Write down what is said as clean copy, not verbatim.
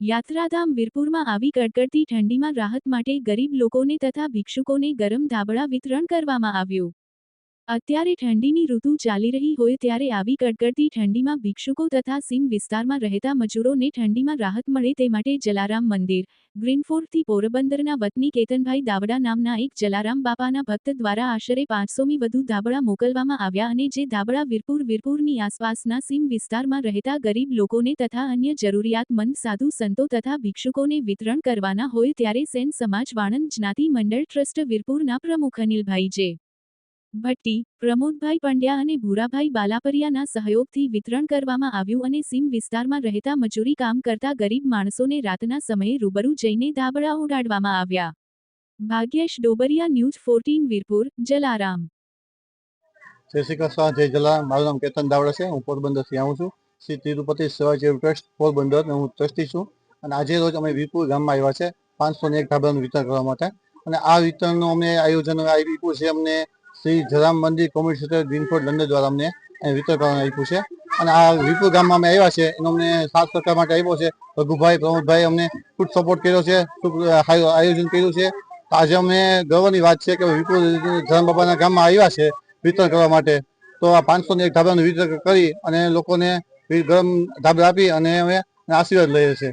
યાત્રાધામ વીરપુરમાં આવી કડકડતી ઠંડીમાં રાહત માટે ગરીબ લોકોને તથા ભિક્ષુકોને ગરમ ધાબળા વિતરણ કરવામાં આવ્યું। અત્યારે ઠંડીની ઋતુ ચાલી રહી હોય ત્યારે આવી કડકડતી ઠંડીમાં ભિક્ષુકો તથા સીમ વિસ્તારમાં રહેતા મજૂરોને ઠંડીમાં રાહત મળે તે માટે જલારામ મંદિર, ગ્રીનફોર્ડથી પોરબંદરના વતની કેતનભાઈ દાવડા નામના એક જલારામ બાપાના ભક્ત દ્વારા આશરે 500મી વધુ ધાબળા મોકલવામાં આવ્યા અને જે ધાબળા વીરપુરની આસપાસના સીમ વિસ્તારમાં રહેતા ગરીબ લોકોને તથા અન્ય જરૂરિયાતમંદ સાધુ સંતો તથા ભિક્ષુકોને વિતરણ કરવાના હોય ત્યારે સેન સમાજ વાણંદ જ્ઞાતિ મંડળ ટ્રસ્ટ વીરપુરના પ્રમુખ અનિલભાઈ જે. ભટ્ટી, પ્રમોદભાઈ પંડ્યા અને ભૂરાભાઈ બાલાપરિયાના સહયોગથી વિતરણ કરવામાં આવ્યું અને સીમ વિસ્તારમાં રહેતા મજૂરી કામ કરતા ગરીબ માણસોને રાતના સમયે રૂબરૂ જઈને ધાબળા ઉડાડવામાં આવ્યા। ભાગ્યેશ ડોબરિયા, ન્યૂઝ 14 વીરપુર, જલારામ। જય શ્રી કૃષ્ણ, જય જલારામ। મારું નામ કેતન દાવડા છે। હું પોરબંદરથી આવું છું। શ્રી તિરુપતિ સેવા ચેરિટેબલ ટ્રસ્ટ પોરબંદર હું ટ્રસ્ટી છું અને આજે રોજ અમે વીરપુર ગામમાં આવ્યા છે 501 ધાબળાનું વિતરણ કરવા માટે અને આ વિતરણનું અમને આયોજન આપ્યું છે અમને શ્રી જલારામ મંદિર કોમ્યુનિટી સેન્ટર ગ્રીનફોર્ડ લંડન દ્વારા અમને વિતરણ કરવાનું આપ્યું છે અને આ વીરપુર ગામમાં અમે આવ્યા છે એનો અમને સાથ સહકાર માટે આપ્યો છે રઘુભાઈ, પ્રમોદભાઈ અમને ખૂબ સપોર્ટ કર્યો છે, ખૂબ આયોજન કર્યું છે। આજે અમને ગર્વની વાત છે કે વીરપુર જલારામ બાપાના ગામમાં આવ્યા છે વિતરણ કરવા માટે। તો આ 501 ધાબળાનું વિતરણ કરી અને લોકોને ગરમ ધાબળા આપી અને અમે આશીર્વાદ લઈએ છીએ।